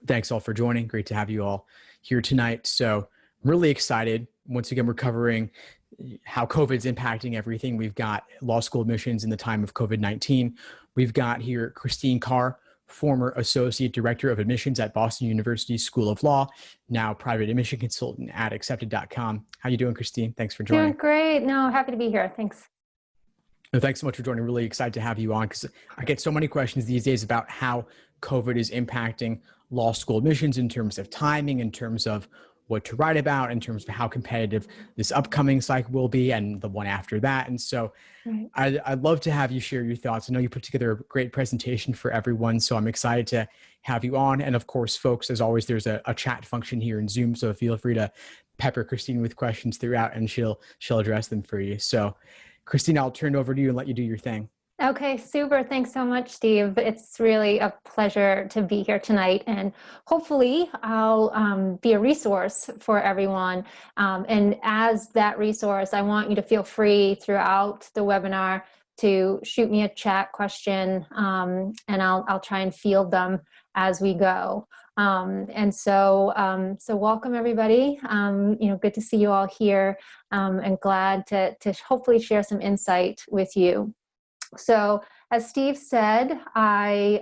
Thanks all for joining. Great to have you all here tonight. So I'm really excited. Once again, we're covering how COVID's impacting everything. We've got law school admissions in the time of COVID-19. We've got here Christine Carr, former Associate Director of Admissions at Boston University School of Law, now private admission consultant at accepted.com. How you doing, Christine? Thanks for joining. Doing great. No, happy to be here. Thanks. No, thanks so much for joining. Really excited to have you on because I get so many questions these days about how COVID is impacting law school admissions in terms of timing, in terms of what to write about, in terms of how competitive this upcoming cycle will be and the one after that. And so I'd love to have you share your thoughts. I know you put together a great presentation for everyone, so I'm excited to have you on. And of course, folks, as always, there's a chat function here in Zoom, so feel free to pepper Christine with questions throughout and she'll address them for you. So Christine, I'll turn it over to you and let you do your thing. Okay, super. Thanks so much, Steve. It's really a pleasure to be here tonight, and hopefully I'll be a resource for everyone. And as that resource, I want you to feel free throughout the webinar to shoot me a chat question, and I'll try and field them as we go. So welcome everybody. Good to see you all here, and glad to hopefully share some insight with you. So as Steve said, I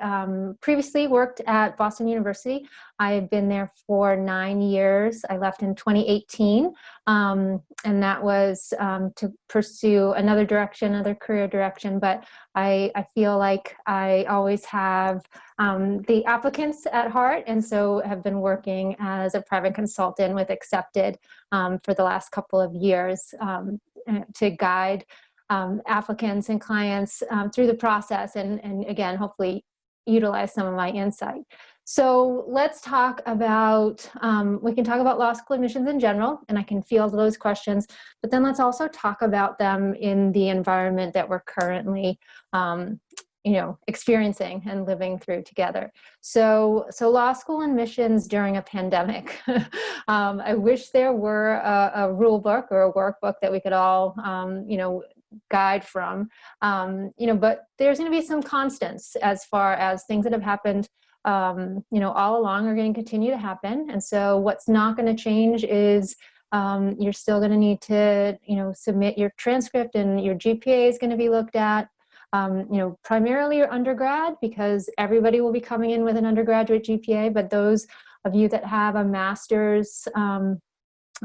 previously worked at Boston University. I've been there for 9 years. I left in 2018, and that was to pursue another career direction. But I feel like I always have the applicants at heart, and so have been working as a private consultant with Accepted for the last couple of years to guide applicants and clients through the process, and again, hopefully utilize some of my insight. So let's talk about, we can talk about law school admissions in general, and I can field those questions, but then let's also talk about them in the environment that we're currently experiencing and living through together. So law school admissions during a pandemic. I wish there were a rule book or a workbook that we could all, guide from, but there's going to be some constants as far as things that have happened, all along are going to continue to happen. And so what's not going to change is you're still going to need to, submit your transcript, and your GPA is going to be looked at. Primarily your undergrad, because everybody will be coming in with an undergraduate GPA, but those of you that have a master's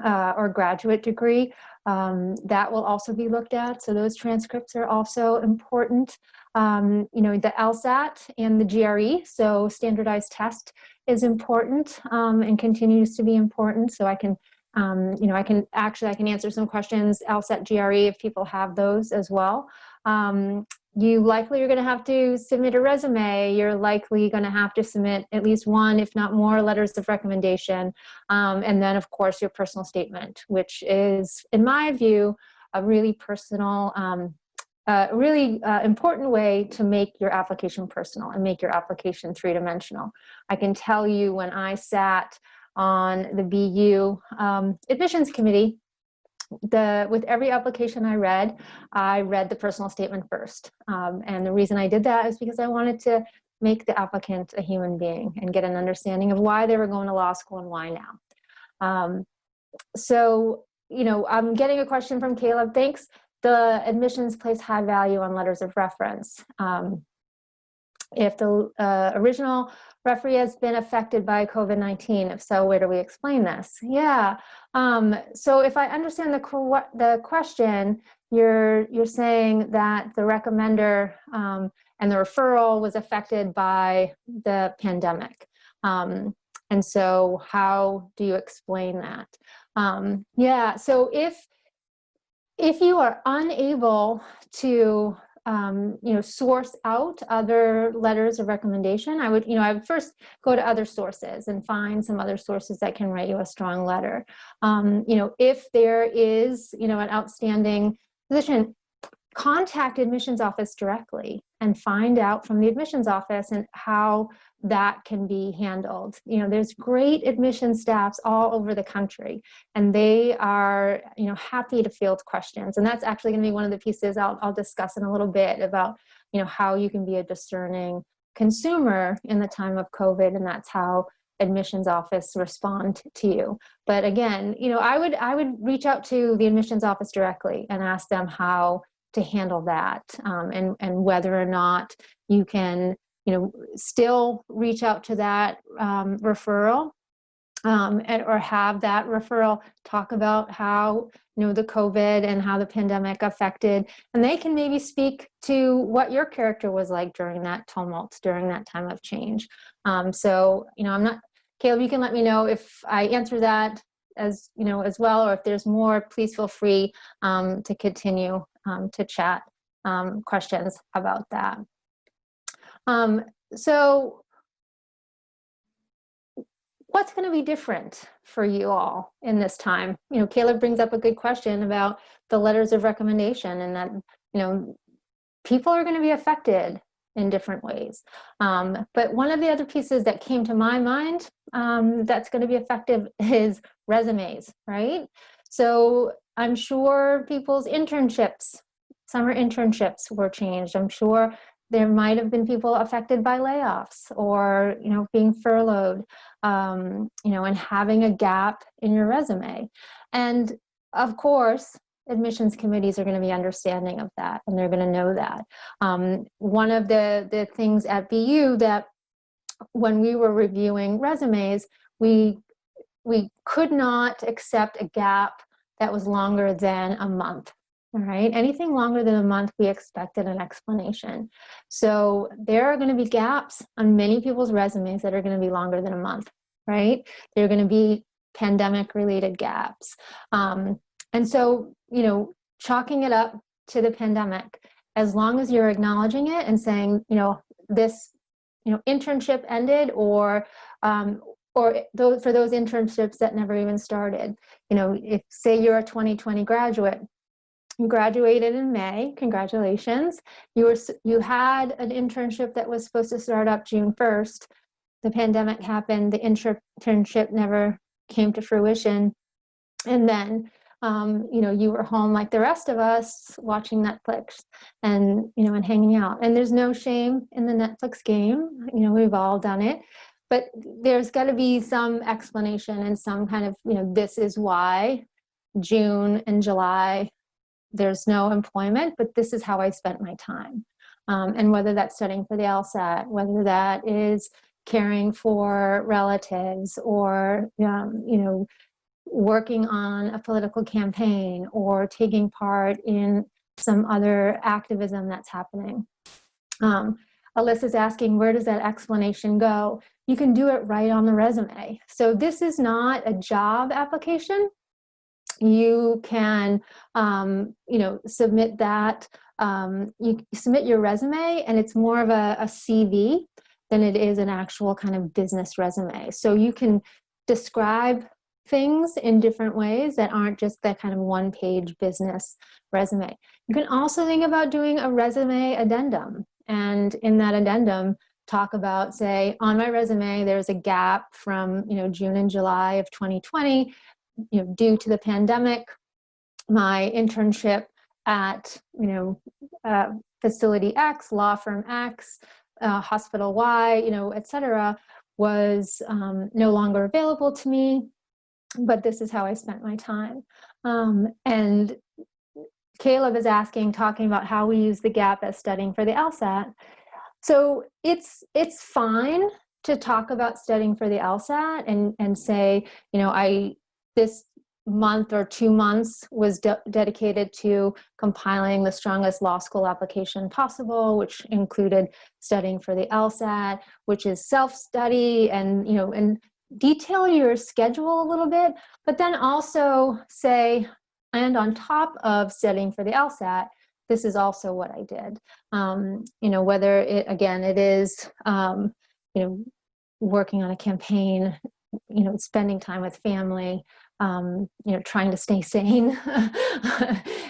or graduate degree, that will also be looked at. So those transcripts are also important. The LSAT and the GRE, so standardized test, is important and continues to be important. So I can answer some questions, LSAT, GRE, if people have those as well. You likely are going to have to submit a resume. You're likely going to have to submit at least one, if not more, letters of recommendation. And then, of course, your personal statement, which is, in my view, a really personal, important way to make your application personal and make your application three-dimensional. I can tell you, when I sat on the BU admissions committee, with every application I read the personal statement first. And the reason I did that is because I wanted to make the applicant a human being and get an understanding of why they were going to law school and why now. I'm getting a question from Caleb. Thanks. The admissions place high value on letters of reference. If the original referee has been affected by COVID-19, if so, where do we explain this? Yeah. So if I understand the question, you're saying that the recommender and the referral was affected by the pandemic. And so how do you explain that? So if you are unable to source out other letters of recommendation, I would first go to other sources and find some other sources that can write you a strong letter. If there is, an outstanding position, contact admissions office directly and find out from the admissions office and how that can be handled. There's great admission staffs all over the country, and they are, happy to field questions. And that's actually going to be one of the pieces I'll discuss in a little bit about, how you can be a discerning consumer in the time of COVID. And that's how, admissions office respond to you. But again, I would reach out to the admissions office directly and ask them how to handle that, and whether or not you can, still reach out to that referral, or have that referral talk about how, the COVID and how the pandemic affected, and they can maybe speak to what your character was like during that tumult, during that time of change. So, I'm not, Caleb, you can let me know if I answer that as well, or if there's more, please feel free to continue to chat questions about that. So what's going to be different for you all in this time? Caleb brings up a good question about the letters of recommendation, and that, people are going to be affected in different ways. But one of the other pieces that came to my mind that's going to be effective is resumes, right? So I'm sure people's internships, summer internships were changed. I'm sure there might have been people affected by layoffs or, being furloughed, and having a gap in your resume. And of course, admissions committees are going to be understanding of that, and they're going to know that. One of the things at BU that when we were reviewing resumes, we could not accept a gap that was longer than a month. All right, anything longer than a month, we expected an explanation. So there are going to be gaps on many people's resumes that are going to be longer than a month, right? They're going to be pandemic-related gaps. And so, chalking it up to the pandemic, as long as you're acknowledging it and saying, this, internship ended, or for those internships that never even started, if say you're a 2020 graduate, you graduated in May, congratulations. You had an internship that was supposed to start up June 1st. The pandemic happened, the internship never came to fruition. And then, you were home like the rest of us watching Netflix and, and hanging out. And there's no shame in the Netflix game. We've all done it. But there's got to be some explanation and some kind of, this is why June and July there's no employment, but this is how I spent my time. And whether that's studying for the LSAT, whether that is caring for relatives, or, working on a political campaign, or taking part in some other activism that's happening. Alyssa's asking, where does that explanation go? You can do it right on the resume. So this is not a job application. You can, submit that, you submit your resume, and it's more of a CV than it is an actual kind of business resume. So you can describe things in different ways that aren't just that kind of one-page business resume. You can also think about doing a resume addendum. And in that addendum, talk about, say, on my resume, there's a gap from, June and July of 2020, due to the pandemic. My internship at, facility X, law firm X, hospital Y, et cetera, was no longer available to me, but this is how I spent my time. And Caleb is talking about how we use the gap as studying for the LSAT. So it's fine to talk about studying for the LSAT and say, this month or 2 months was dedicated to compiling the strongest law school application possible, which included studying for the LSAT, which is self-study, and detail your schedule a little bit, but then also say, and on top of studying for the LSAT, this is also what I did. Whether it is, working on a campaign, spending time with family, trying to stay sane.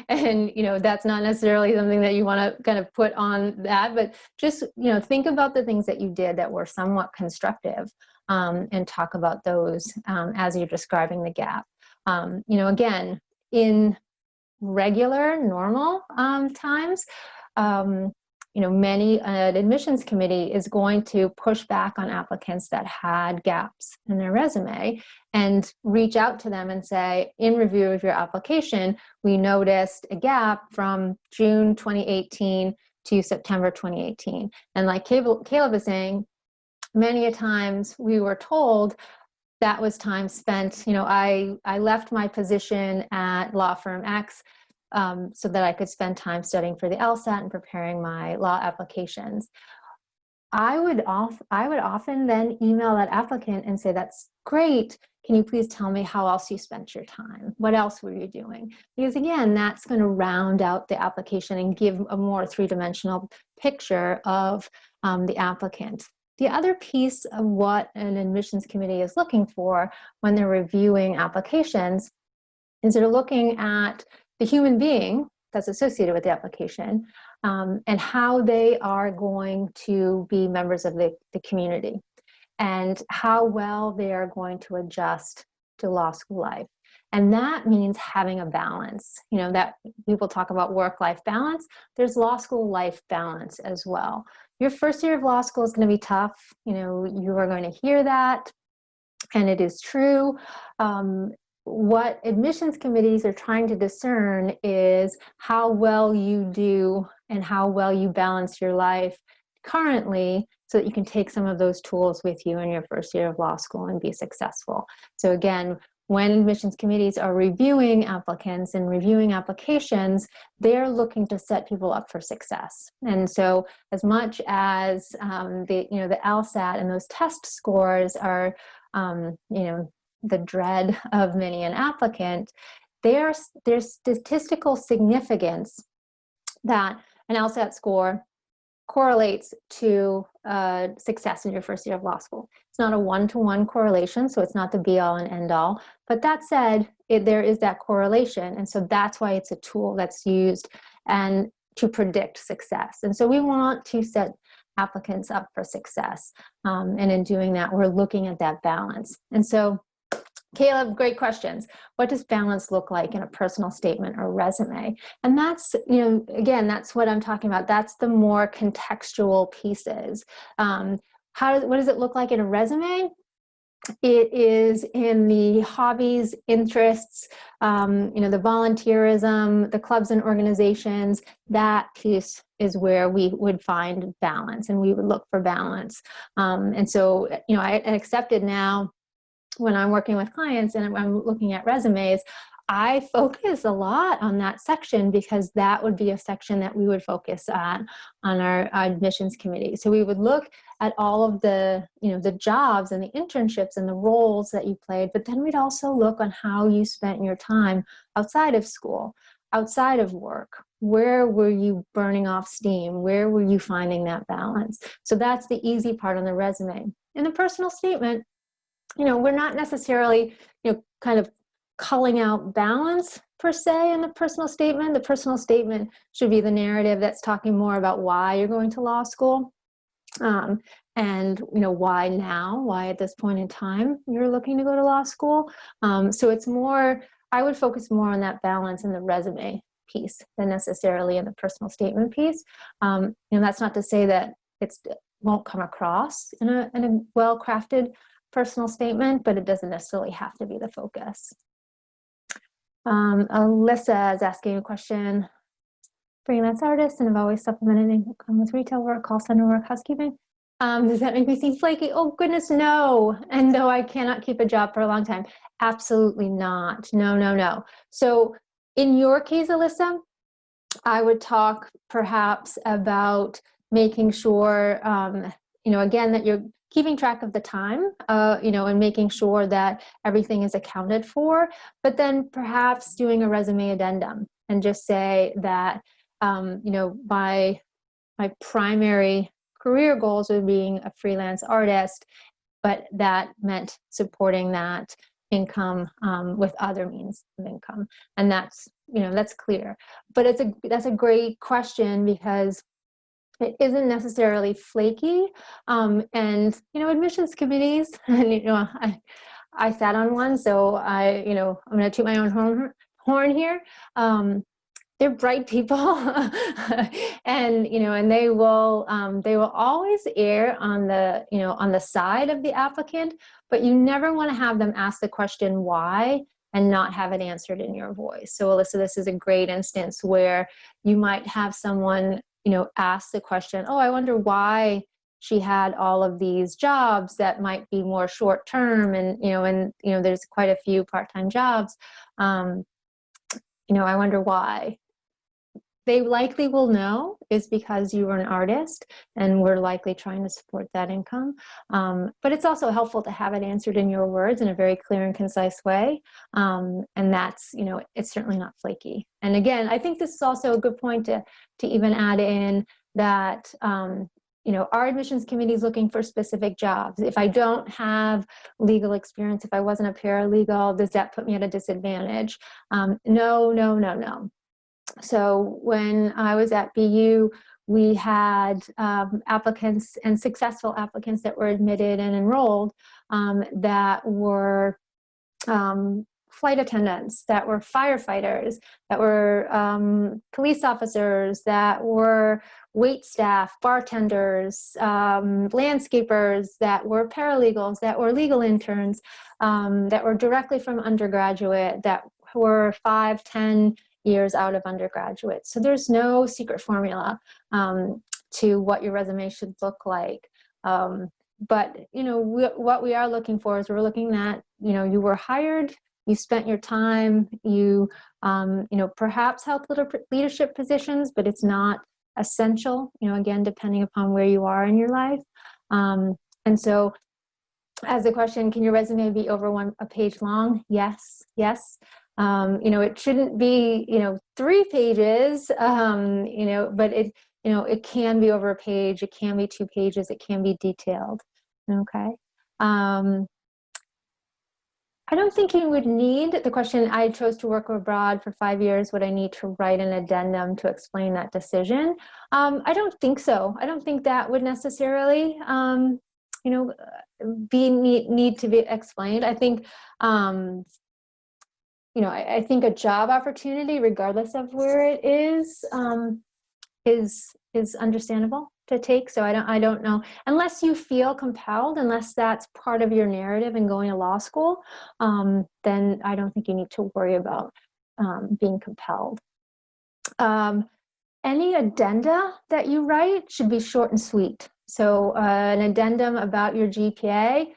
And, that's not necessarily something that you want to kind of put on that, but just, think about the things that you did that were somewhat constructive, and talk about those as you're describing the gap. Again, in regular, normal times, many an admissions committee is going to push back on applicants that had gaps in their resume and reach out to them and say, in review of your application, we noticed a gap from June 2018 to September 2018. And like Caleb is saying, many a times we were told that was time spent, I left my position at law firm X so that I could spend time studying for the LSAT and preparing my law applications. I would often then email that applicant and say, that's great. Can you please tell me how else you spent your time? What else were you doing? Because again, that's going to round out the application and give a more three-dimensional picture of the applicant. The other piece of what an admissions committee is looking for when they're reviewing applications is they're looking at the human being that's associated with the application and how they are going to be members of the community and how well they are going to adjust to law school life. And that means having a balance. That people talk about work-life balance. There's law school life balance as well. Your first year of law school is going to be tough. You are going to hear that, and it is true. What admissions committees are trying to discern is how well you do and how well you balance your life currently so that you can take some of those tools with you in your first year of law school and be successful. So again, when admissions committees are reviewing applicants and reviewing applications, they're looking to set people up for success. And so as much as the LSAT and those test scores are, the dread of many an applicant, there's statistical significance that an LSAT score correlates to success in your first year of law school. It's not a one-to-one correlation, so it's not the be-all and end-all. But that said, there is that correlation, and so that's why it's a tool that's used and to predict success. And so we want to set applicants up for success, and in doing that, we're looking at that balance. And so, Caleb, great questions. What does balance look like in a personal statement or resume? And that's, again, that's what I'm talking about. That's the more contextual pieces. What does it look like in a resume? It is in the hobbies, interests, the volunteerism, the clubs and organizations. That piece is where we would find balance, and we would look for balance. And so, I accepted now, when I'm working with clients and I'm looking at resumes, I focus a lot on that section because that would be a section that we would focus on our admissions committee. So we would look at all of the, the jobs and the internships and the roles that you played, but then we'd also look on how you spent your time outside of school, outside of work. Where were you burning off steam? Where were you finding that balance? So that's the easy part on the resume. In the personal statement, we're not necessarily, kind of culling out balance per se in the personal statement. The personal statement should be the narrative that's talking more about why you're going to law school, and why now, why at this point in time you're looking to go to law school. So it's more, I would focus more on that balance in the resume piece than necessarily in the personal statement piece. That's not to say that it won't come across in a well-crafted personal statement, but it doesn't necessarily have to be the focus. Alyssa is asking a question. Freelance artist and have always supplemented income with retail work, call center work, housekeeping. Does that make me seem flaky? Oh goodness, no. And though I cannot keep a job for a long time, absolutely not. No. So in your case, Alyssa, I would talk perhaps about making sure, again, that you're keeping track of the time, and making sure that everything is accounted for, but then perhaps doing a resume addendum and just say that, my primary career goals were being a freelance artist, but that meant supporting that income with other means of income. And that's clear. But that's a great question because it isn't necessarily flaky. And, admissions committees, and, I sat on one, so I'm going to toot my own horn here. they're bright people, and and they will always err on the on the side of the applicant, but you never want to have them ask the question why and not have it answered in your voice. So Alyssa, this is a great instance where you might have someone ask the question, oh, I wonder why she had all of these jobs that might be more short term, and there's quite a few part-time jobs. I wonder why. They likely will know is because you were an artist and we're likely trying to support that income. But it's also helpful to have it answered in your words in a very clear and concise way. And that's, it's certainly not flaky. And again, I think this is also a good point to even add in that, our admissions committee is looking for specific jobs. If I don't have legal experience, if I wasn't a paralegal, does that put me at a disadvantage? No. So when I was at BU, we had applicants and successful applicants that were admitted and enrolled that were flight attendants, that were firefighters, that were police officers, that were wait staff, bartenders, landscapers, that were paralegals, that were legal interns, that were directly from undergraduate, that were 5, 10 years out of undergraduate. So there's no secret formula to what your resume should look like. But what we are looking for is we're looking at, you were hired, you spent your time, you perhaps held leadership positions, but it's not essential, again, depending upon where you are in your life. And so as a question, can your resume be over a page long? Yes. It shouldn't be, 3 pages, but it can be over a page, it can be 2 pages, it can be detailed. Okay. I don't think you would need the question, I chose to work abroad for 5 years, would I need to write an addendum to explain that decision? I don't think so. I don't think that would necessarily, need to be explained. I think, I think a job opportunity, regardless of where it is understandable to take. So I don't know, unless you feel compelled, unless that's part of your narrative in going to law school, then I don't think you need to worry about being compelled. Any addenda that you write should be short and sweet. So an addendum about your GPA,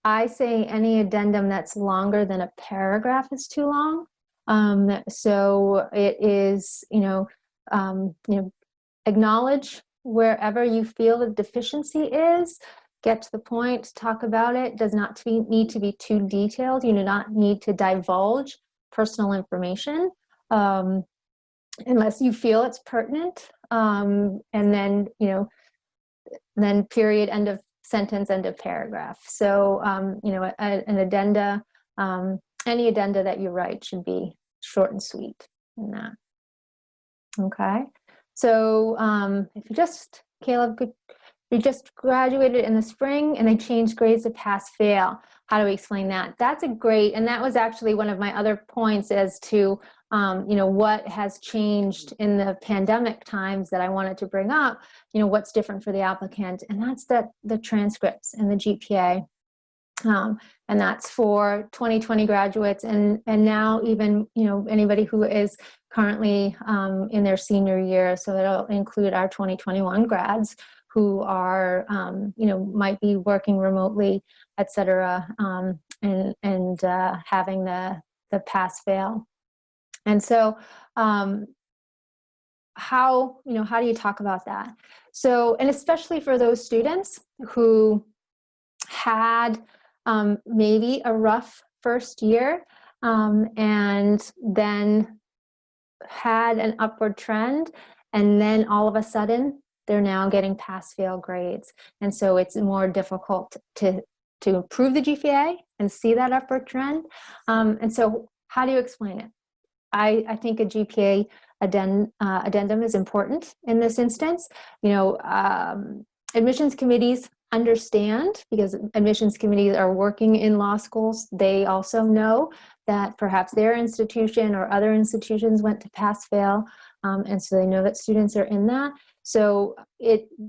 I say any addendum that's longer than a paragraph is too long. So it is, acknowledge wherever you feel the deficiency is, get to the point, talk about it. Does not need to be too detailed. You do not need to divulge personal information unless you feel it's pertinent. And then, then period, end of sentence, end of paragraph. So, an addenda, any addenda that you write should be short and sweet in that. Okay. So if you just, Caleb, we just graduated in the spring and they changed grades to pass fail. How do we explain that? That's a great, and that was actually one of my other points as to, what has changed in the pandemic times that I wanted to bring up, what's different for the applicant. And that's the transcripts and the GPA. And that's for 2020 graduates and now even, anybody who is currently in their senior year. So that'll include our 2021 grads who are, might be working remotely, et cetera, and having the pass fail. And so how do you talk about that? So, and especially for those students who had maybe a rough first year and then had an upward trend, and then all of a sudden they're now getting pass-fail grades. And so it's more difficult to improve the GPA and see that upward trend. And so how do you explain it? I think a GPA addendum is important in this instance. Admissions committees understand, because admissions committees are working in law schools, they also know that perhaps their institution or other institutions went to pass-fail, and so they know that students are in that. So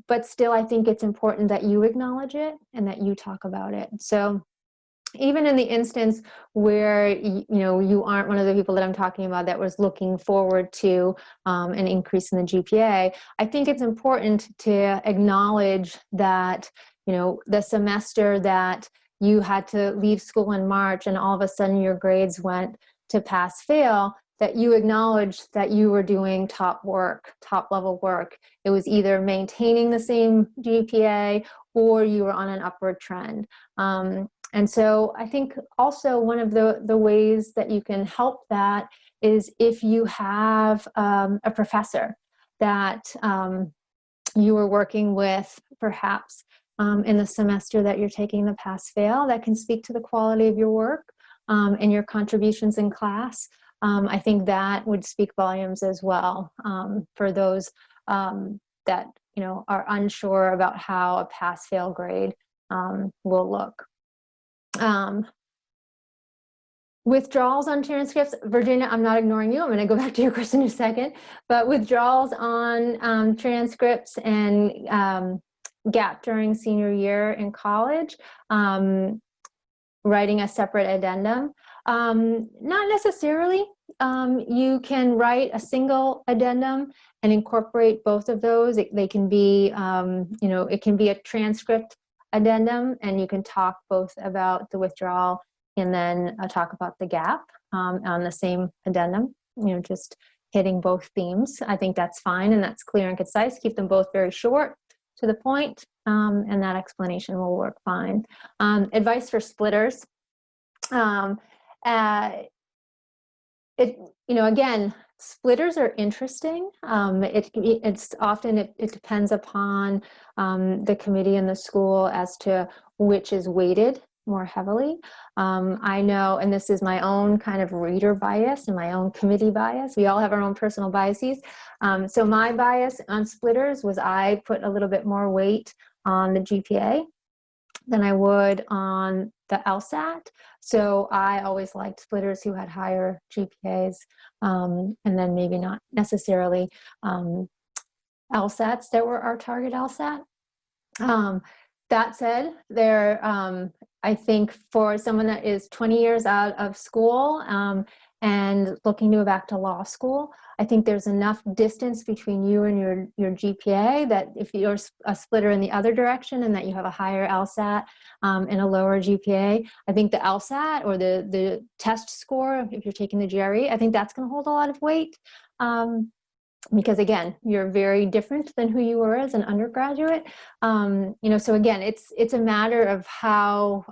but still, I think it's important that you acknowledge it and that you talk about it. So even in the instance where you aren't one of the people that I'm talking about that was looking forward to an increase in the GPA, I think it's important to acknowledge that the semester that you had to leave school in March and all of a sudden your grades went to pass fail, that you acknowledged that you were doing top level work. It was either maintaining the same GPA or you were on an upward trend. And so I think also one of the ways that you can help that is if you have a professor that you were working with perhaps in the semester that you're taking the pass-fail, that can speak to the quality of your work and your contributions in class. I think that would speak volumes as well for those that are unsure about how a pass-fail grade will look. Withdrawals on transcripts, Virginia, I'm not ignoring you. I'm going to go back to your question in a second. But withdrawals on transcripts and gap during senior year in college, writing a separate addendum, not necessarily. You can write a single addendum and incorporate both of those. They can be, it can be a transcript addendum, and you can talk both about the withdrawal and then talk about the gap on the same addendum, just hitting both themes. I think that's fine, and that's clear and concise. Keep them both very short, to the point, and that explanation will work fine. Advice for splitters. Again, splitters are interesting. It's often, it depends upon the committee and the school as to which is weighted more heavily. I know, and this is my own kind of reader bias and my own committee bias. We all have our own personal biases. So my bias on splitters was I put a little bit more weight on the GPA than I would on the LSAT. So I always liked splitters who had higher GPAs, and then maybe not necessarily LSATs that were our target LSAT. That said, I think for someone that is 20 years out of school and looking to go back to law school, I think there's enough distance between you and your GPA that if you're a splitter in the other direction and that you have a higher LSAT and a lower GPA, I think the LSAT or the test score, if you're taking the GRE, I think that's going to hold a lot of weight. Because again, you're very different than who you were as an undergraduate. So again, it's a matter of how,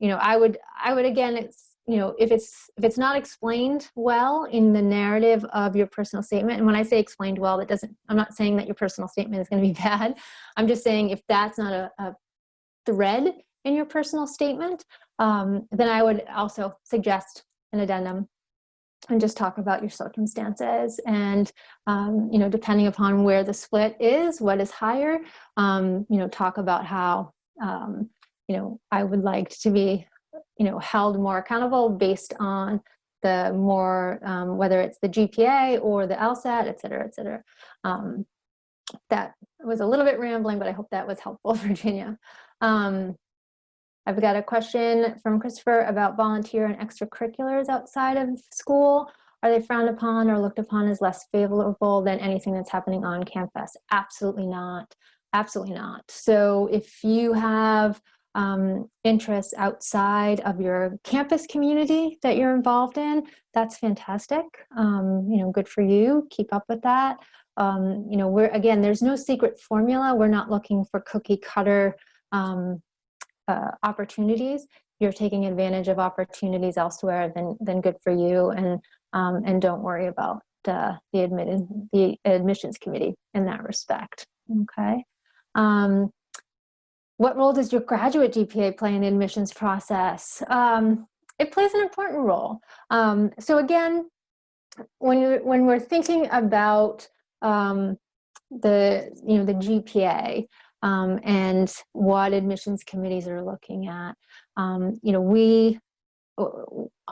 I would again, if it's not explained well in the narrative of your personal statement, and when I say explained well, I'm not saying that your personal statement is going to be bad. I'm just saying if that's not a thread in your personal statement, then I would also suggest an addendum and just talk about your circumstances and, depending upon where the split is, what is higher, talk about how, I would like to be, held more accountable based on the more, whether it's the GPA or the LSAT, et cetera, et cetera. That was a little bit rambling, but I hope that was helpful, Virginia. I've got a question from Christopher about volunteer and extracurriculars outside of school. Are they frowned upon or looked upon as less favorable than anything that's happening on campus? Absolutely not. Absolutely not. So if you have interests outside of your campus community that you're involved in, that's fantastic. Good for you. Keep up with that. There's no secret formula. We're not looking for cookie cutter opportunities. You're taking advantage of opportunities elsewhere, then good for you, and don't worry about the admissions committee in that respect. Okay. What role does your graduate GPA play in the admissions process? It plays an important role. So again, when we're thinking about the GPA, and what admissions committees are looking at.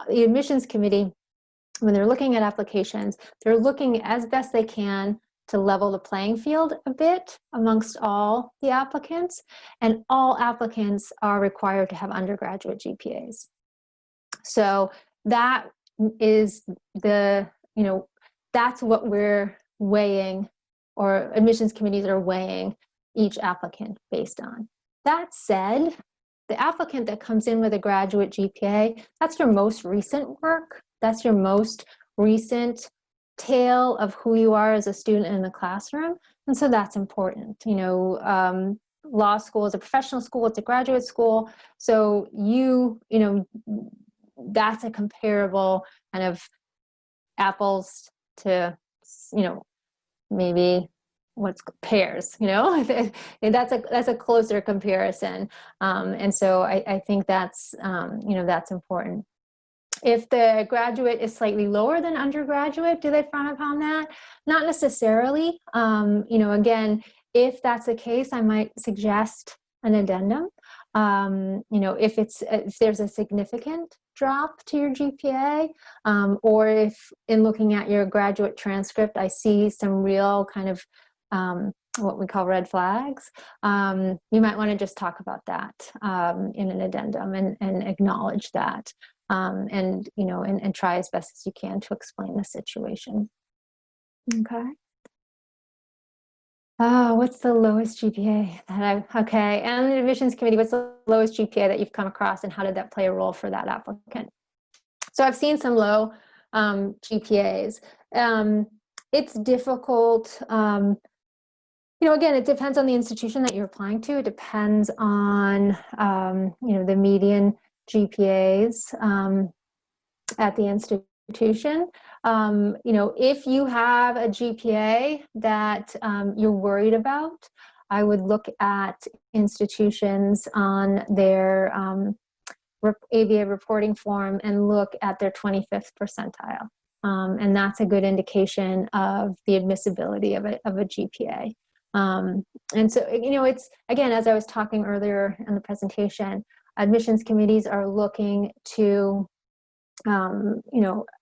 The admissions committee, when they're looking at applications, they're looking as best they can to level the playing field a bit amongst all the applicants, and all applicants are required to have undergraduate GPAs. So that is that's what we're weighing, or admissions committees are weighing each applicant based on. That said, the applicant that comes in with a graduate GPA, that's your most recent work. That's your most recent tale of who you are as a student in the classroom. And so that's important. Law school is a professional school, it's a graduate school. So that's a comparable kind of apples to, maybe what's pears, that's a closer comparison. And so I think that's, that's important. If the graduate is slightly lower than undergraduate, do they frown upon that? Not necessarily. Again, if that's the case, I might suggest an addendum. If there's a significant drop to your GPA, or if in looking at your graduate transcript, I see some real kind of what we call red flags, you might want to just talk about that in an addendum and acknowledge that. And try as best as you can to explain the situation. Okay. What's the lowest GPA okay. And the admissions committee, what's the lowest GPA that you've come across, and how did that play a role for that applicant? So I've seen some low GPAs. It's difficult. Again, it depends on the institution that you're applying to. It depends on, the median GPAs at the institution. If you have a GPA that you're worried about, I would look at institutions on their ABA reporting form and look at their 25th percentile. And that's a good indication of the admissibility of a GPA. And so, it's, again, as I was talking earlier in the presentation, admissions committees are looking to,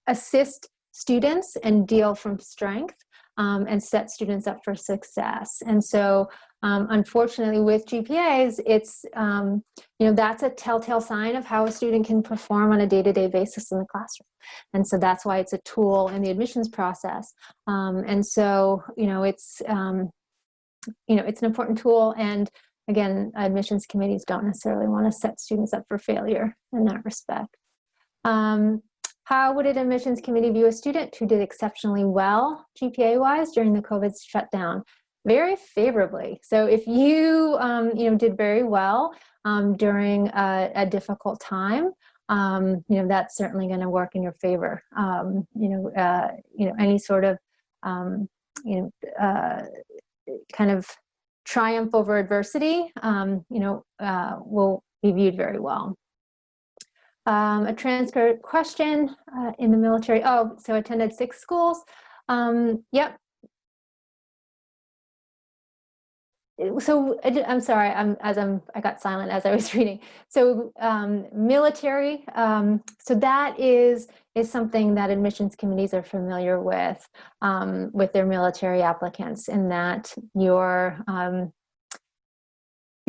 assist students and deal from strength, and set students up for success. And so, unfortunately, with GPAs, it's, that's a telltale sign of how a student can perform on a day-to-day basis in the classroom. And so that's why it's a tool in the admissions process. And so, it's an important tool. And again, admissions committees don't necessarily want to set students up for failure in that respect. How would an admissions committee view a student who did exceptionally well GPA-wise during the COVID shutdown? Very favorably. So if you, did very well during a difficult time, that's certainly going to work in your favor. Any sort of, kind of triumph over adversity, will be viewed very well. A transcript question in the military. So attended 6 schools. Yep. So I'm sorry, I got silent as I was reading. So military, so that is something that admissions committees are familiar with their military applicants, in that your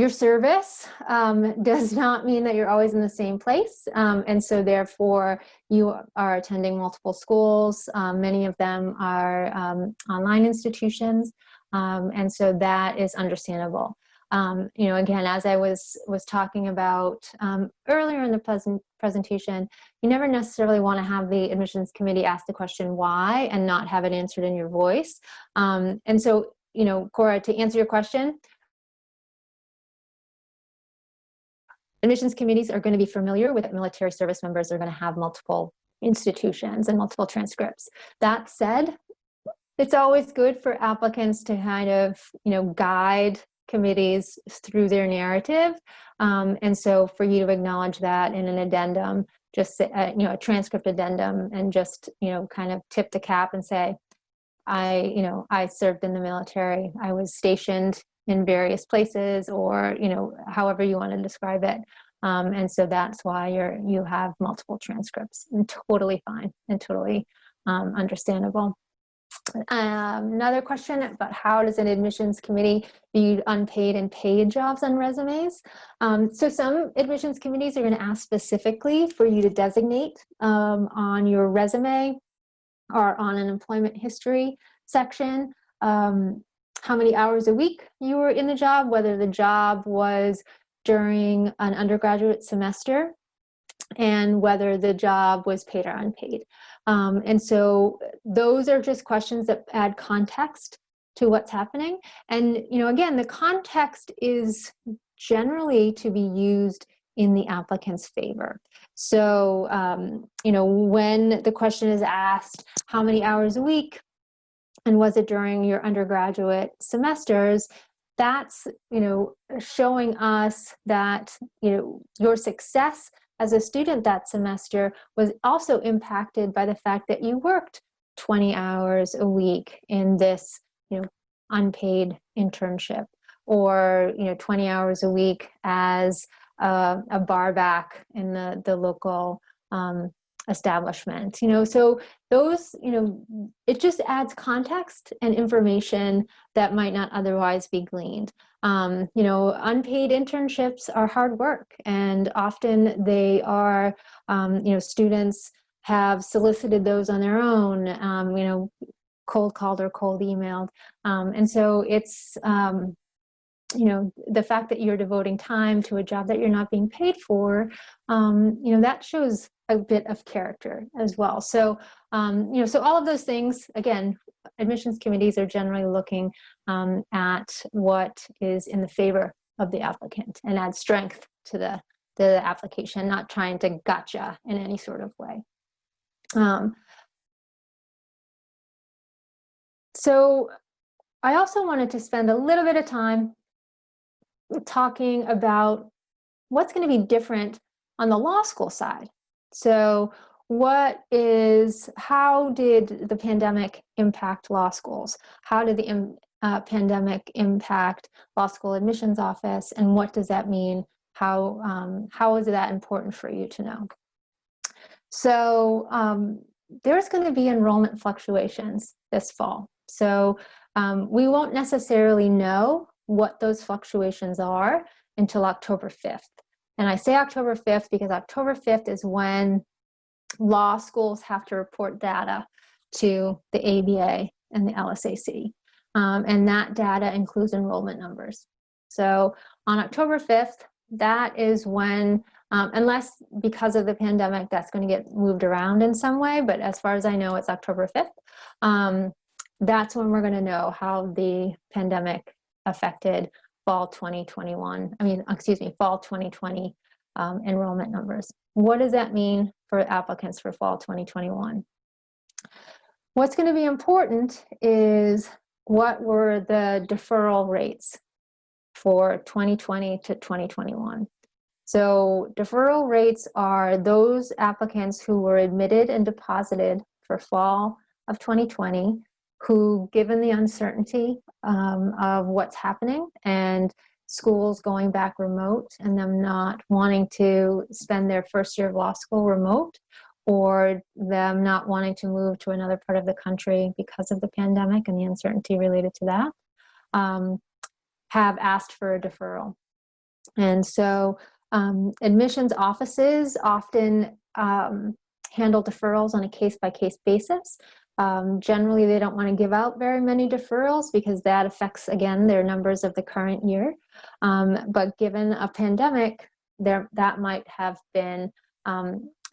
service does not mean that you're always in the same place. And so therefore you are attending multiple schools. Many of them are online institutions. And so that is understandable. Again, as I was talking about earlier in the presentation, you never necessarily want to have the admissions committee ask the question why and not have it answered in your voice. And so, Cora, to answer your question, admissions committees are going to be familiar with military service members are going to have multiple institutions and multiple transcripts. That said, it's always good for applicants to kind of, guide committees through their narrative. And so for you to acknowledge that in an addendum, just, a transcript addendum, and just, kind of tip the cap and say, I served in the military. I was stationed, in various places, or, you know, however you want to describe it. And so that's why you have multiple transcripts, and totally fine and totally understandable. Another question about how does an admissions committee view unpaid and paid jobs on resumes? So some admissions committees are going to ask specifically for you to designate on your resume or on an employment history section how many hours a week you were in the job, whether the job was during an undergraduate semester, and whether the job was paid or unpaid. And so those are just questions that add context to what's happening. And, you know, again, the context is generally to be used in the applicant's favor. So, you know, when the question is asked, how many hours a week, and was it during your undergraduate semesters, that's, you know, showing us that, you know, your success as a student that semester was also impacted by the fact that you worked 20 hours a week in this, you know, unpaid internship, or, you know, 20 hours a week as a bar back in the local establishment, you know. So those, you know, it just adds context and information that might not otherwise be gleaned. You know, unpaid internships are hard work, and often they are, you know, students have solicited those on their own, you know, cold called or cold emailed. And so it's, you know, the fact that you're devoting time to a job that you're not being paid for, you know, that shows a bit of character as well. So, you know, so all of those things, again, admissions committees are generally looking at what is in the favor of the applicant and add strength to the application, not trying to gotcha in any sort of way. So I also wanted to spend a little bit of time talking about what's going to be different on the law school side. So how did the pandemic impact law schools? How did the pandemic impact law school admissions office? And what does that mean? How is that important for you to know? So there's going to be enrollment fluctuations this fall. So we won't necessarily know what those fluctuations are until October 5th. And I say October 5th because October 5th is when law schools have to report data to the ABA and the LSAC. And that data includes enrollment numbers. So on October 5th, that is when, unless because of the pandemic, that's going to get moved around in some way, but as far as I know, it's October 5th. That's when we're going to know how the pandemic affected fall 2020 enrollment numbers. What does that mean for applicants for fall 2021? What's going to be important is what were the deferral rates for 2020 to 2021. So deferral rates are those applicants who were admitted and deposited for fall of 2020 who, given the uncertainty of what's happening and schools going back remote and them not wanting to spend their first year of law school remote, or them not wanting to move to another part of the country because of the pandemic and the uncertainty related to that, have asked for a deferral. And so admissions offices often handle deferrals on a case-by-case basis. Generally, they don't want to give out very many deferrals because that affects, again, their numbers of the current year. But given a pandemic, that might have been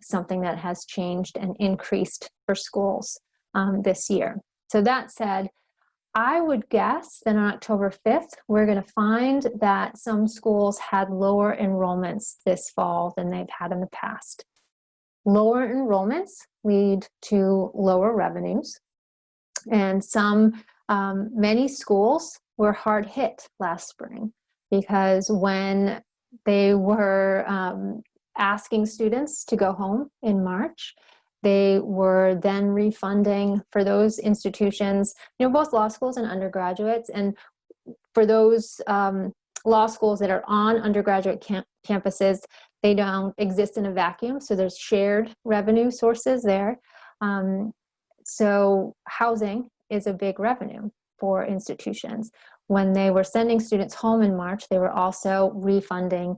something that has changed and increased for schools this year. So that said, I would guess that on October 5th, we're going to find that some schools had lower enrollments this fall than they've had in the past. Lower enrollments lead to lower revenues, and many schools were hard hit last spring because when they were asking students to go home in March, they were then refunding for those institutions, both law schools and undergraduates. And for those law schools that are on undergraduate campuses, they don't exist in a vacuum. So there's shared revenue sources there. So housing is a big revenue for institutions. When they were sending students home in March, they were also refunding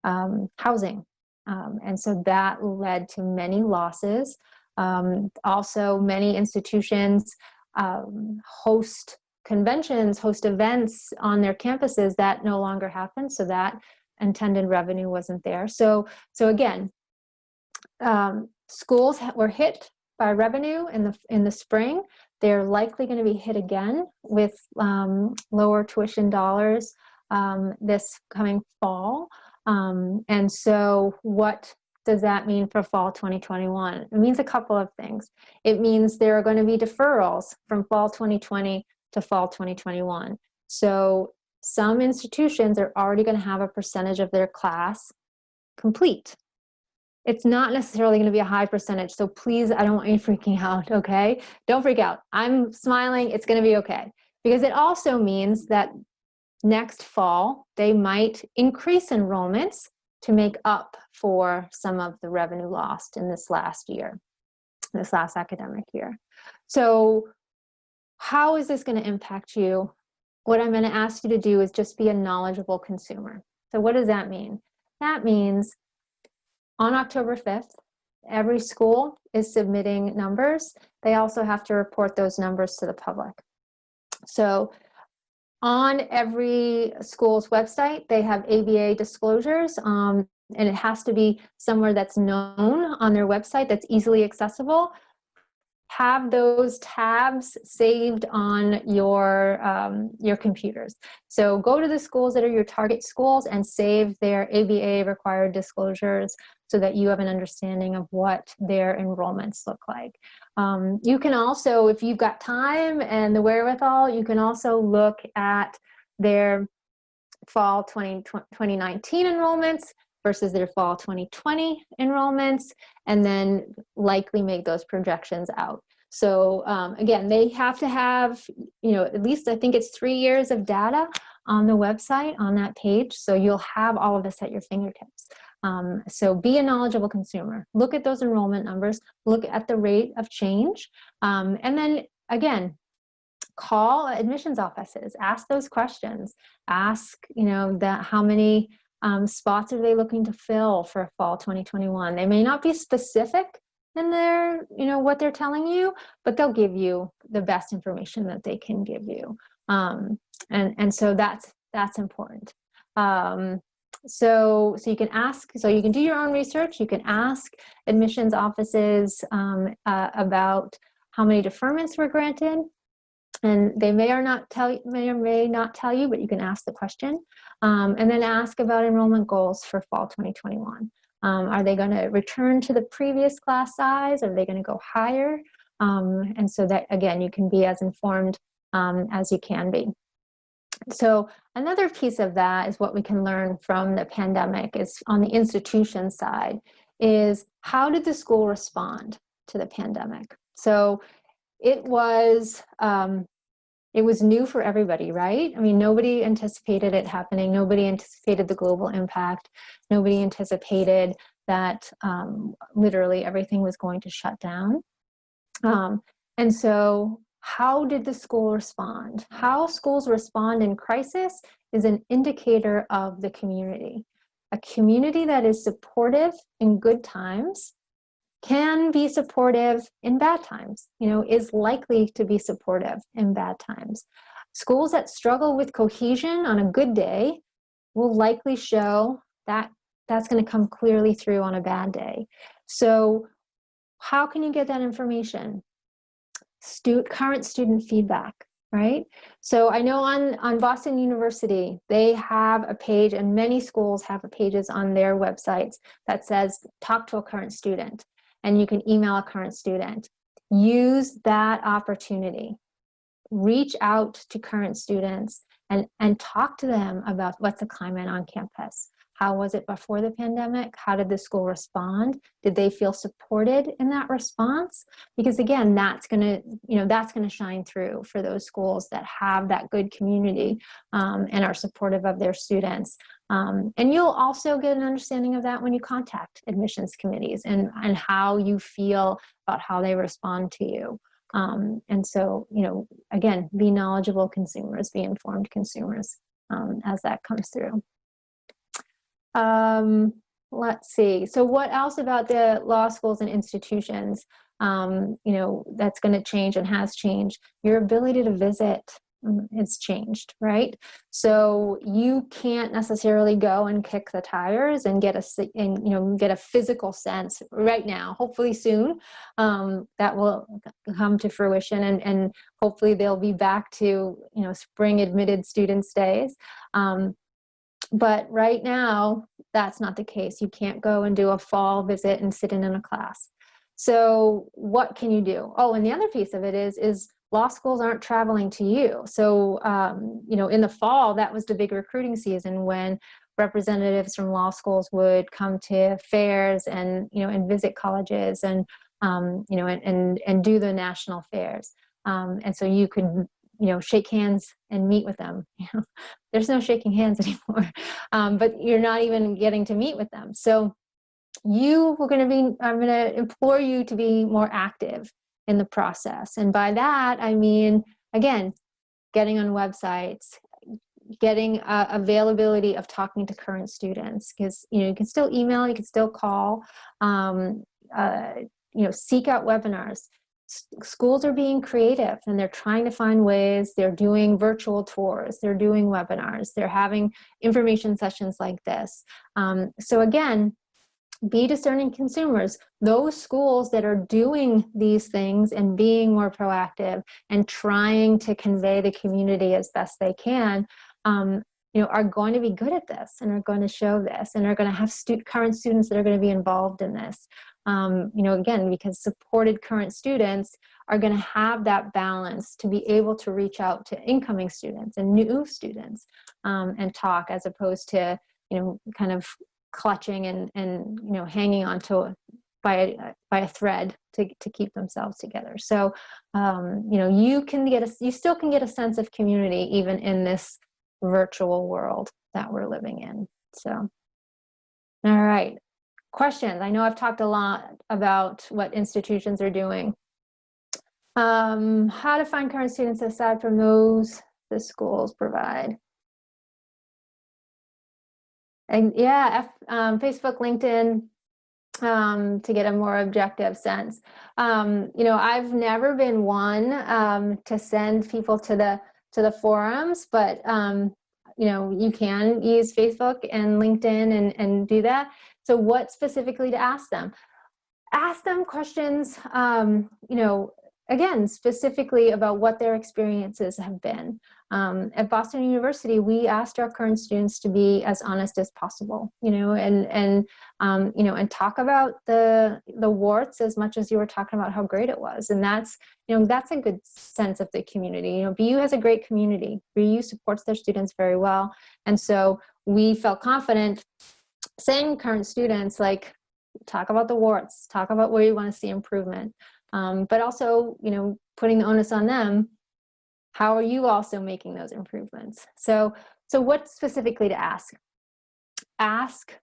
housing. And so that led to many losses. Also, many institutions host conventions, host events on their campuses that no longer happen. So that intended revenue wasn't there. So again, schools were hit by revenue in the spring. They're likely going to be hit again with lower tuition dollars this coming fall. And so what does that mean for fall 2021? It means a couple of things. It means there are going to be deferrals from fall 2020 to fall 2021. So some institutions are already going to have a percentage of their class complete. It's not necessarily going to be a high percentage. So please, I don't want you freaking out, okay? Don't freak out. I'm smiling. It's going to be okay. Because it also means that next fall, they might increase enrollments to make up for some of the revenue lost in this last year, this last academic year. So how is this going to impact you? What I'm going to ask you to do is just be a knowledgeable consumer. So what does that mean? That means on October 5th, every school is submitting numbers. They also have to report those numbers to the public. So on every school's website, they have ABA disclosures, and it has to be somewhere that's known on their website that's easily accessible. Have those tabs saved on your computers. So go to the schools that are your target schools and save their ABA required disclosures so that you have an understanding of what their enrollments look like. You can also, if you've got time and the wherewithal, you can also look at their fall 2019 enrollments versus their fall 2020 enrollments, and then likely make those projections out. So again, they have to have, at least I think it's 3 years of data on the website, on that page. So you'll have all of this at your fingertips. So be a knowledgeable consumer. Look at those enrollment numbers, look at the rate of change. And then again, call admissions offices, ask those questions, ask, how many spots are they looking to fill for fall 2021? They may not be specific in their, what they're telling you, but they'll give you the best information that they can give you. And so that's important. So you can ask, so you can do your own research. You can ask admissions offices about how many deferments were granted. And they may or may not tell you, but you can ask the question. And then ask about enrollment goals for fall 2021. Are they going to return to the previous class size? Are they going to go higher? And so that, again, you can be as informed as you can be. So another piece of that is what we can learn from the pandemic is on the institution side is how did the school respond to the pandemic? So it was new for everybody, right? I mean, nobody anticipated it happening. Nobody anticipated the global impact. Nobody anticipated that literally everything was going to shut down. And so how did the school respond? How schools respond in crisis is an indicator of the community. A community that is supportive in good times can be supportive in bad times, is likely to be supportive in bad times. Schools that struggle with cohesion on a good day will likely show that that's going to come clearly through on a bad day. So how can you get that information? Current student feedback, right? So I know on Boston University, they have a page, and many schools have pages on their websites that says, talk to a current student. And you can email a current student. Use that opportunity. Reach out to current students and talk to them about what's the climate on campus. How was it before the pandemic? How did the school respond? Did they feel supported in that response? Because again, that's going to shine through for those schools that have that good community and are supportive of their students. And you'll also get an understanding of that when you contact admissions committees and how you feel about how they respond to you. And so, again, be knowledgeable consumers, be informed consumers as that comes through. Let's see. So what else about the law schools and institutions, that's going to change and has changed? Your ability to visit it's changed, right? So you can't necessarily go and kick the tires and get a physical sense right now. Hopefully soon that will come to fruition, and hopefully they'll be back to spring admitted students days. But right now that's not the case. You can't go and do a fall visit and sit in a class. So what can you do? Oh, and the other piece of it is law schools aren't traveling to you. So, in the fall, that was the big recruiting season when representatives from law schools would come to fairs and visit colleges and do the national fairs. And so you could, shake hands and meet with them. There's no shaking hands anymore, but you're not even getting to meet with them. So I'm going to implore you to be more active in the process. And by that, I mean, again, getting on websites, getting availability of talking to current students, because, you can still email, you can still call, seek out webinars. Schools are being creative and they're trying to find ways. They're doing virtual tours, they're doing webinars, they're having information sessions like this. So again, be discerning consumers. Those schools that are doing these things and being more proactive and trying to convey the community as best they can, are going to be good at this and are going to show this and are going to have current students that are going to be involved in this. Again, because supported current students are going to have that balance to be able to reach out to incoming students and new students and talk, as opposed to, kind of clutching and hanging on to by a thread to keep themselves together. So you still can get a sense of community even in this virtual world that we're living in. So all right, questions. I know I've talked a lot about what institutions are doing. How to find current students aside from those the schools provide. And Facebook, LinkedIn, to get a more objective sense. I've never been one to send people to the forums, but you can use Facebook and LinkedIn and do that. So what specifically to ask them? Ask them questions, again, specifically about what their experiences have been. At Boston University, we asked our current students to be as honest as possible, and talk about the warts as much as you were talking about how great it was. And that's a good sense of the community. BU has a great community. BU supports their students very well. And so we felt confident saying current students, like, talk about the warts, talk about where you want to see improvement. But also, putting the onus on them. How are you also making those improvements? So what specifically to ask? Ask,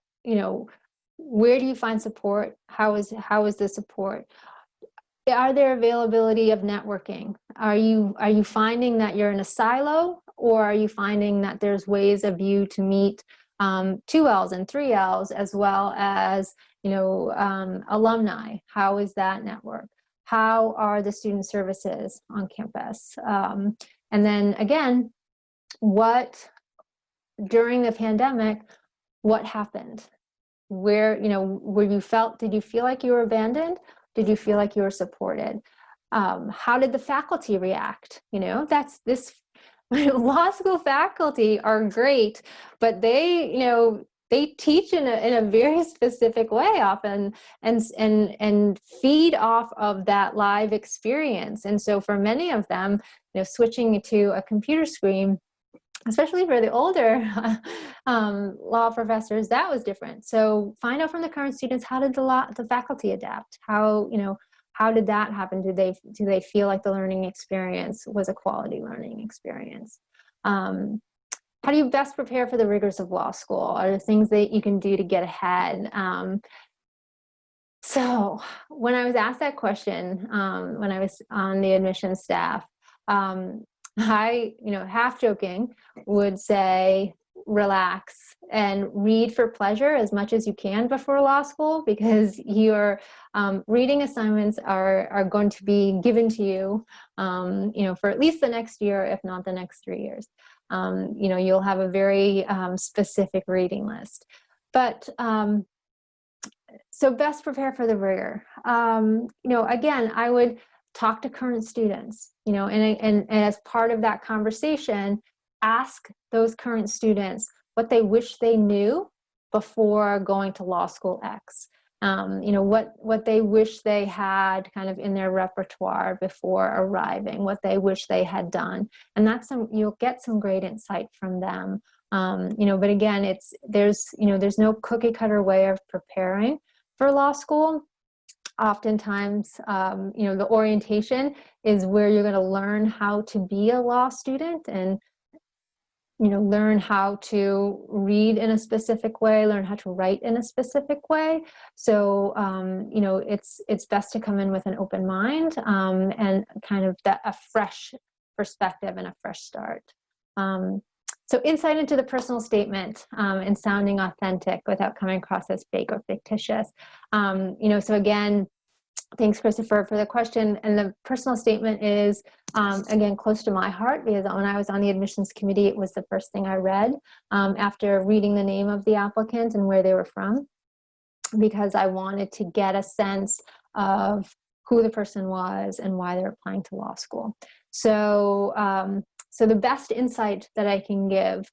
where do you find support? How is the support? Are there availability of networking? Are you finding that you're in a silo, or are you finding that there's ways of you to meet 2Ls and 3Ls, as well as, alumni? How is that network? How are the student services on campus? And then again, during the pandemic, what happened? Where, did you feel like you were abandoned? Did you feel like you were supported? How did the faculty react? That's this law school faculty are great, but they teach in a very specific way often and feed off of that live experience. And so for many of them, switching to a computer screen especially for the older law professors, that was different. So find out from the current students, how did the faculty adapt? How did that happen? Do they feel like the learning experience was a quality learning experience? How do you best prepare for the rigors of law school? Are there things that you can do to get ahead? So when I was asked that question, when I was on the admissions staff, I, half joking, would say, relax and read for pleasure as much as you can before law school, because your reading assignments are going to be given to you, for at least the next year, if not the next 3 years. You'll have a very specific reading list. But so best prepare for the rigor. Again, I would talk to current students, and as part of that conversation, ask those current students what they wish they knew before going to law school X. What they wish they had kind of in their repertoire before arriving, what they wish they had done. And you'll get some great insight from them. But again, there's no cookie cutter way of preparing for law school. Oftentimes, the orientation is where you're going to learn how to be a law student and, learn how to read in a specific way, learn how to write in a specific way. So, it's best to come in with an open mind and kind of a fresh perspective and a fresh start. So insight into the personal statement and sounding authentic without coming across as fake or fictitious. So again, thanks, Christopher, for the question. And the personal statement is, again, close to my heart, because when I was on the admissions committee, it was the first thing I read after reading the name of the applicant and where they were from, because I wanted to get a sense of who the person was and why they're applying to law school. So the best insight that I can give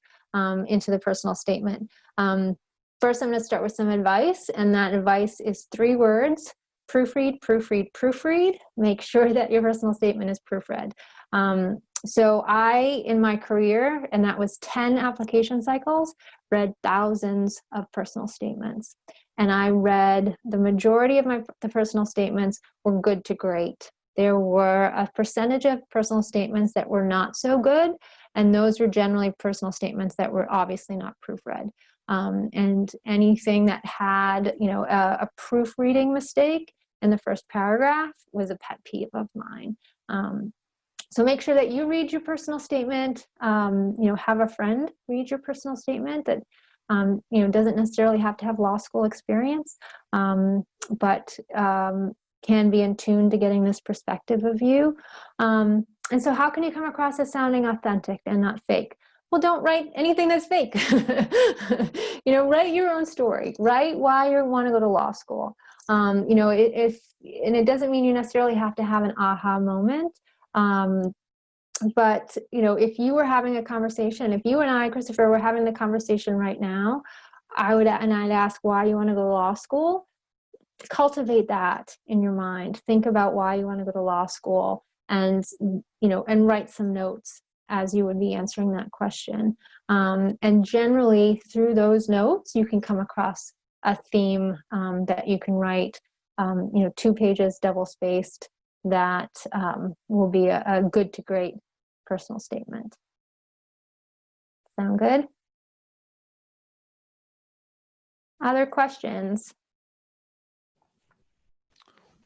into the personal statement. First, I'm going to start with some advice, and that advice is 3 words: proofread, proofread, proofread. Make sure that your personal statement is proofread. So I, in my career, and that was 10 application cycles, read thousands of personal statements. And I read the majority of the personal statements were good to great. There were a percentage of personal statements that were not so good, and those were generally personal statements that were obviously not proofread. And anything that had, a proofreading mistake in the first paragraph was a pet peeve of mine. So make sure that you read your personal statement. Have a friend read your personal statement that doesn't necessarily have to have law school experience, but can be in tune to getting this perspective of you. And so how can you come across as sounding authentic and not fake? Well, don't write anything that's fake. Write your own story. Write why you want to go to law school. And it doesn't mean you necessarily have to have an aha moment. But, if you were having a conversation, if you and I, Christopher, were having the conversation right now, I'd ask why you want to go to law school. Cultivate that in your mind. Think about why you want to go to law school, and write some notes as you would be answering that question. And generally through those notes, you can come across a theme that you can write, 2 pages double spaced, that will be a good to great personal statement. Sound good? Other questions?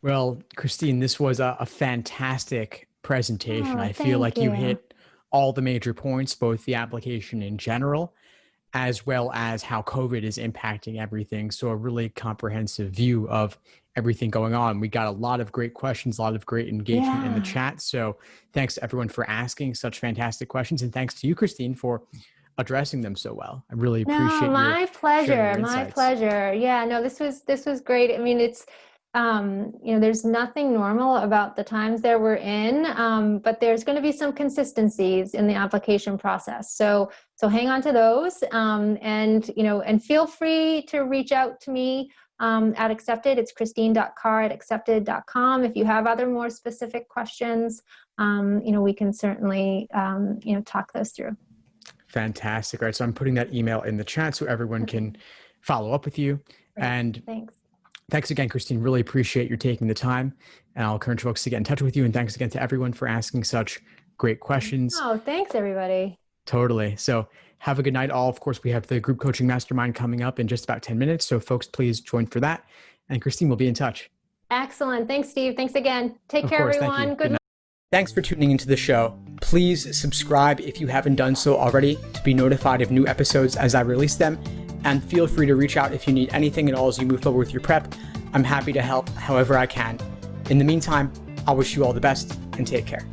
Well, Christine, this was a fantastic presentation. I feel thank like you hit all the major points, both the application in general, as well as how COVID is impacting everything. So a really comprehensive view of everything going on. We got a lot of great questions, a lot of great engagement in the chat. So thanks to everyone for asking such fantastic questions. And thanks to you, Christine, for addressing them so well. I really appreciate my pleasure. your My insights. pleasure. Yeah, no, this was great. I mean, it's, there's nothing normal about the times that we're in, but there's going to be some consistencies in the application process. So hang on to those, and feel free to reach out to me at Accepted. It's christine.carr@accepted.com. If you have other more specific questions, we can certainly, talk those through. Fantastic. Right. So I'm putting that email in the chat so everyone can follow up with you. Great. And thanks again, Christine. Really appreciate you taking the time. And I'll encourage folks to get in touch with you. And thanks again to everyone for asking such great questions. Oh, thanks, everybody. Totally. So have a good night, all. Of course, we have the group coaching mastermind coming up in just about 10 minutes. So folks, please join for that. And Christine will be in touch. Excellent. Thanks, Steve. Thanks again. Take care, everyone. Good night. Thanks for tuning into the show. Please subscribe if you haven't done so already to be notified of new episodes as I release them. And feel free to reach out if you need anything at all as you move forward with your prep. I'm happy to help however I can. In the meantime, I wish you all the best and take care.